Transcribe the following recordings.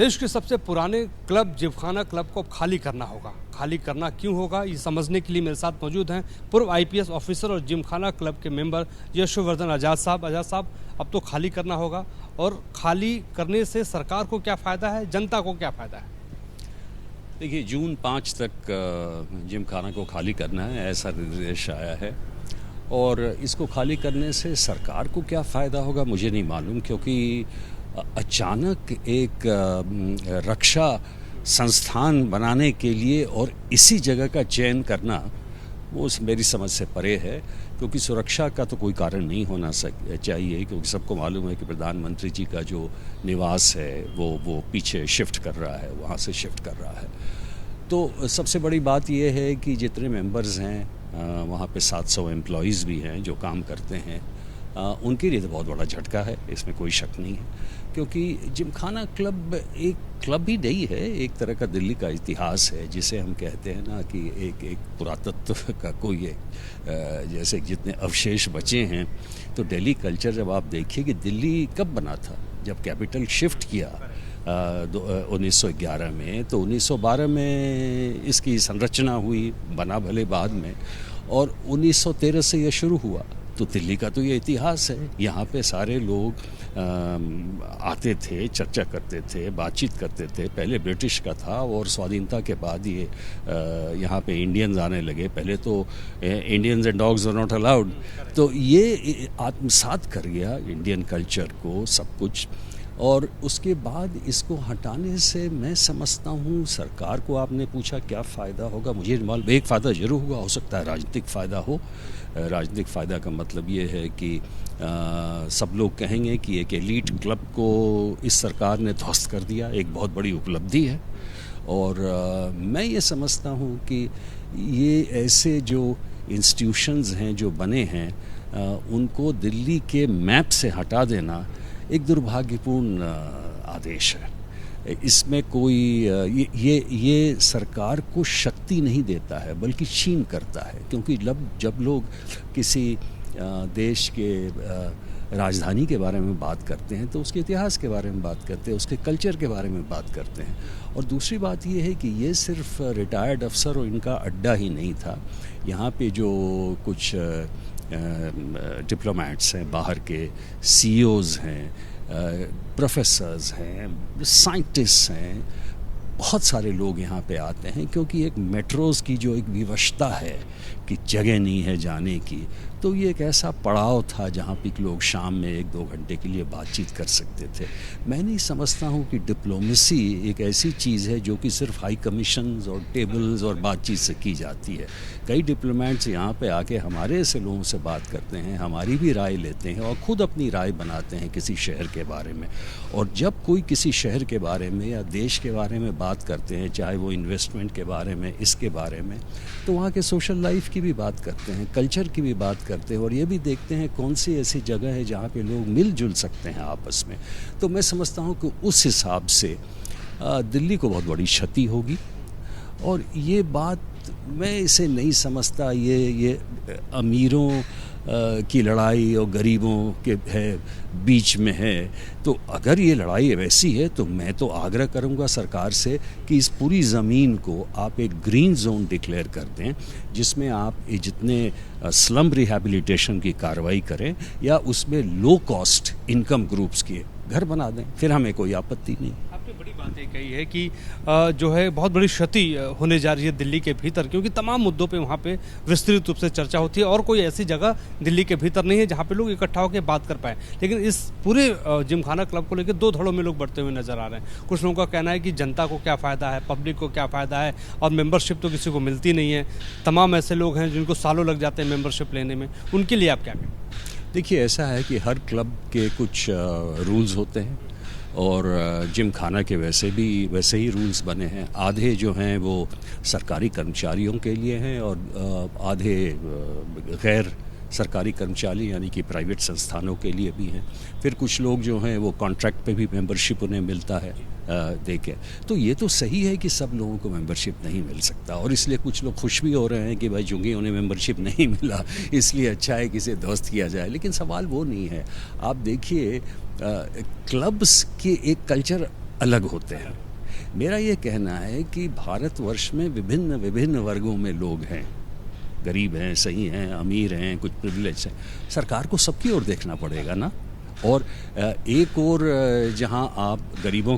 देश के सबसे पुराने क्लब जिमखाना क्लब को खाली करना होगा। खाली करना क्यों होगा, ये समझने के लिए मेरे साथ मौजूद हैं पूर्व आईपीएस ऑफिसर और जिमखाना क्लब के मेंबर यशोवर्धन आज़ाद साहब। आज़ाद साहब, अब तो खाली करना होगा, और खाली करने से सरकार को क्या फ़ायदा है, जनता को क्या फ़ायदा है? देखिए, जून 5 तक जिमखाना को खाली करना है, ऐसा निर्देश आया है। और इसको खाली करने से सरकार को क्या फ़ायदा होगा मुझे नहीं मालूम, क्योंकि अचानक एक रक्षा संस्थान बनाने के लिए और इसी जगह का चयन करना वो मेरी समझ से परे है, क्योंकि सुरक्षा का तो कोई कारण नहीं होना चाहिए, क्योंकि सबको मालूम है कि प्रधानमंत्री जी का जो निवास है वो पीछे शिफ्ट कर रहा है, वहाँ से शिफ्ट कर रहा है। तो सबसे बड़ी बात यह है कि जितने मेंबर्स हैं वहाँ पे 700 एम्प्लॉइज़ भी हैं जो काम करते हैं, उनके लिए तो बहुत बड़ा झटका है, इसमें कोई शक नहीं है। क्योंकि जिमखाना क्लब एक क्लब ही नहीं है, एक तरह का दिल्ली का इतिहास है, जिसे हम कहते हैं ना कि एक पुरातत्व का कोई एक जैसे जितने अवशेष बचे हैं। तो दिल्ली कल्चर जब आप देखिए कि दिल्ली कब बना था, जब कैपिटल शिफ्ट किया 1911 में, तो 1912 में इसकी संरचना हुई, बना भले बाद में, और 1913 से यह शुरू हुआ। तो दिल्ली का तो ये इतिहास है। यहाँ पे सारे लोग आते थे, चर्चा करते थे, बातचीत करते थे। पहले ब्रिटिश का था और स्वाधीनता के बाद ये यहाँ पे इंडियंस आने लगे। पहले तो Indians and dogs are not allowed. तो ये आत्मसात कर गया इंडियन कल्चर को, सब कुछ। और उसके बाद इसको हटाने से मैं समझता हूँ सरकार को, आपने पूछा क्या फ़ायदा होगा, मुझे मालूम एक फ़ायदा ज़रूर होगा, हो सकता है राजनीतिक फ़ायदा हो। राजनीतिक फ़ायदा का मतलब ये है कि सब लोग कहेंगे कि एक एलीट क्लब को इस सरकार ने ध्वस्त कर दिया, एक बहुत बड़ी उपलब्धि है। और मैं ये समझता हूँ कि ये ऐसे जो इंस्टीट्यूशंस हैं जो बने हैं, उनको दिल्ली के मैप से हटा देना एक दुर्भाग्यपूर्ण आदेश है। इसमें कोई ये सरकार को शक्ति नहीं देता है, बल्कि छीन करता है। क्योंकि जब लोग किसी देश के राजधानी के बारे में बात करते हैं तो उसके इतिहास के बारे में बात करते हैं, उसके कल्चर के बारे में बात करते हैं। और दूसरी बात ये है कि ये सिर्फ रिटायर्ड अफसर और इनका अड्डा ही नहीं था। यहाँ पे जो कुछ डिप्लोमेट्स हैं, बाहर के सीईओज़ हैं, प्रोफेसर्स हैं, साइंटिस्ट हैं, बहुत सारे लोग यहाँ पे आते हैं, क्योंकि एक मेट्रोज़ की जो एक विवशता है कि जगह नहीं है जाने की। तो ये एक ऐसा पड़ाव था जहाँ पे लोग शाम में 1-2 घंटे के लिए बातचीत कर सकते थे। मैं नहीं समझता हूँ कि डिप्लोमेसी एक ऐसी चीज़ है जो कि सिर्फ हाई कमीशंस और टेबल्स और बातचीत से की जाती है। कई डिप्लोमेट्स यहाँ पे आके हमारे ऐसे लोगों से बात करते हैं, हमारी भी राय लेते हैं और ख़ुद अपनी राय बनाते हैं किसी शहर के बारे में। और जब कोई किसी शहर के बारे में या देश के बारे में बात करते हैं, चाहे वो इन्वेस्टमेंट के बारे में, इसके बारे में, तो वहाँ के सोशल लाइफ की भी बात करते हैं, कल्चर की भी बात करते हैं, और ये भी देखते हैं कौन सी ऐसी जगह है जहाँ पे लोग मिलजुल सकते हैं आपस में। तो मैं समझता हूँ कि उस हिसाब से दिल्ली को बहुत बड़ी क्षति होगी। और ये बात मैं इसे नहीं समझता ये अमीरों की लड़ाई और गरीबों के बीच में है। तो अगर ये लड़ाई वैसी है तो मैं तो आग्रह करूंगा सरकार से कि इस पूरी ज़मीन को आप एक ग्रीन जोन डिक्लेयर कर दें, जिसमें आप ये जितने स्लम रिहैबिलिटेशन की कार्रवाई करें या उसमें लो कॉस्ट इनकम ग्रुप्स के घर बना दें, फिर हमें कोई आपत्ति नहीं। आपने बड़ी बात ये कही है कि जो है बहुत बड़ी क्षति होने जा रही है दिल्ली के भीतर, क्योंकि तमाम मुद्दों पे वहाँ पे विस्तृत रूप से चर्चा होती है और कोई ऐसी जगह दिल्ली के भीतर नहीं है जहाँ पे लोग इकट्ठा होकर बात कर पाएँ। लेकिन इस पूरे जिमखाना क्लब को लेकर 2 धड़ों में लोग बढ़ते हुए नजर आ रहे हैं। कुछ लोगों का कहना है कि जनता को क्या फ़ायदा है, पब्लिक को क्या फ़ायदा है, और मेंबरशिप तो किसी को मिलती नहीं है। तमाम ऐसे लोग हैं जिनको सालों लग जाते हैं मेंबरशिप लेने में, उनके लिए आप क्या कहें? देखिए, ऐसा है कि हर क्लब के कुछ रूल्स होते हैं, और जिमखाना के वैसे ही रूल्स बने हैं। आधे जो हैं वो सरकारी कर्मचारियों के लिए हैं और आधे गैर सरकारी कर्मचारी यानी कि प्राइवेट संस्थानों के लिए भी हैं। फिर कुछ लोग जो हैं वो कॉन्ट्रैक्ट पे भी मेंबरशिप उन्हें मिलता है देके। तो ये तो सही है कि सब लोगों को मेंबरशिप नहीं मिल सकता, और इसलिए कुछ लोग खुश भी हो रहे हैं कि भाई चूँकि उन्हें मेंबरशिप नहीं मिला इसलिए अच्छा है कि इसे ध्वस्त किया जाए। लेकिन सवाल वो नहीं है। आप देखिए क्लब्स की एक कल्चर अलग होते हैं। मेरा ये कहना है कि भारतवर्ष में विभिन्न विभिन्न वर्गों में लोग हैं, गरीब हैं, सही हैं, अमीर हैं, कुछ प्रिविलेज हैं। सरकार को सबकी ओर देखना पड़ेगा ना। और एक और जहां आप गरीबों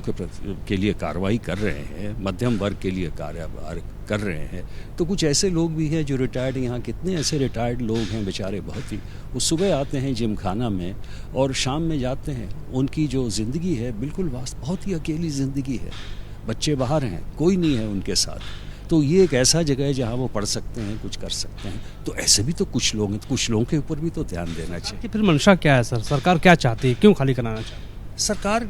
के लिए कार्रवाई कर रहे हैं, मध्यम वर्ग के लिए कार्रवाई कर रहे हैं, तो कुछ ऐसे लोग भी हैं जो रिटायर्ड, यहाँ कितने ऐसे रिटायर्ड लोग हैं बेचारे, बहुत ही, वो सुबह आते हैं जिम खाना में और शाम में जाते हैं। उनकी जो ज़िंदगी है बिल्कुल बहुत ही अकेली ज़िंदगी है, बच्चे बाहर हैं, कोई नहीं है उनके साथ। तो ये एक ऐसा जगह है जहाँ वो पढ़ सकते हैं, कुछ कर सकते हैं। तो ऐसे भी तो कुछ लोग हैं, तो कुछ लोगों के ऊपर भी तो ध्यान देना चाहिए। कि फिर मंशा क्या है सर, सरकार क्या चाहती है, क्यों खाली कराना चाहती है? सरकार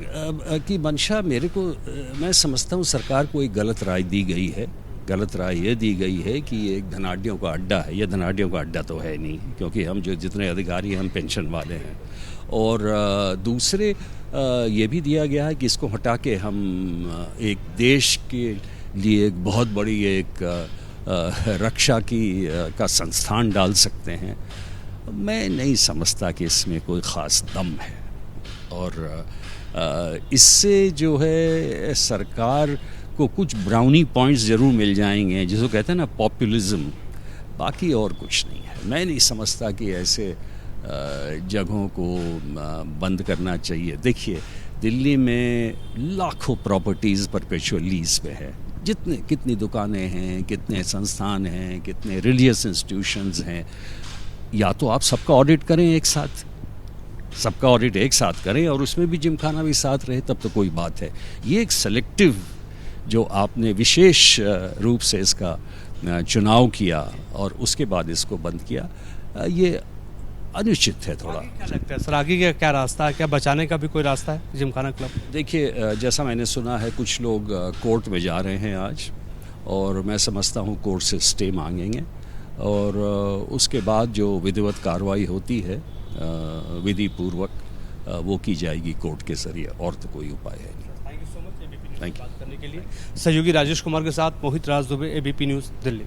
की मंशा मैं समझता हूँ सरकार को एक गलत राय दी गई है। गलत राय ये दी गई है कि ये एक धनाढ़ियों का अड्डा है। ये धनाढ़ियों का अड्डा तो है नहीं, क्योंकि हम जो जितने अधिकारी हैं हम पेंशन वाले हैं। और दूसरे ये भी दिया गया है कि इसको हटा के हम एक देश के लिए एक बहुत बड़ी एक रक्षा का संस्थान डाल सकते हैं। मैं नहीं समझता कि इसमें कोई ख़ास दम है। और इससे जो है सरकार को कुछ ब्राउनी पॉइंट्स ज़रूर मिल जाएंगे, जिसको कहते हैं ना पॉपुलिज्म, बाकी और कुछ नहीं है। मैं नहीं समझता कि ऐसे जगहों को बंद करना चाहिए। देखिए, दिल्ली में लाखों प्रॉपर्टीज़ परपेचुअल लीज पे है। कितनी दुकानें हैं, कितने संस्थान हैं, कितने रिलीजियस इंस्टीट्यूशंस हैं। या तो आप सबका ऑडिट करें एक साथ, सबका ऑडिट एक साथ करें और उसमें भी जिमखाना भी साथ रहे, तब तो कोई बात है। ये एक सेलेक्टिव जो आपने विशेष रूप से इसका चुनाव किया और उसके बाद इसको बंद किया, ये अनुचित है थोड़ा। क्या लगता है सर, आगे का क्या रास्ता है? क्या बचाने का भी कोई रास्ता है जिमखाना क्लब? देखिए, जैसा मैंने सुना है कुछ लोग कोर्ट में जा रहे हैं आज, और मैं समझता हूँ कोर्ट से स्टे मांगेंगे और उसके बाद जो विधिवत कार्रवाई होती है विधि पूर्वक वो की जाएगी कोर्ट के जरिए, और तो कोई उपाय है नहीं। Thank you so much ABP news Thank में बात करने के लिए। सहयोगी राजेश कुमार के साथ मोहित राज दुबे, एबीपी न्यूज़ दिल्ली।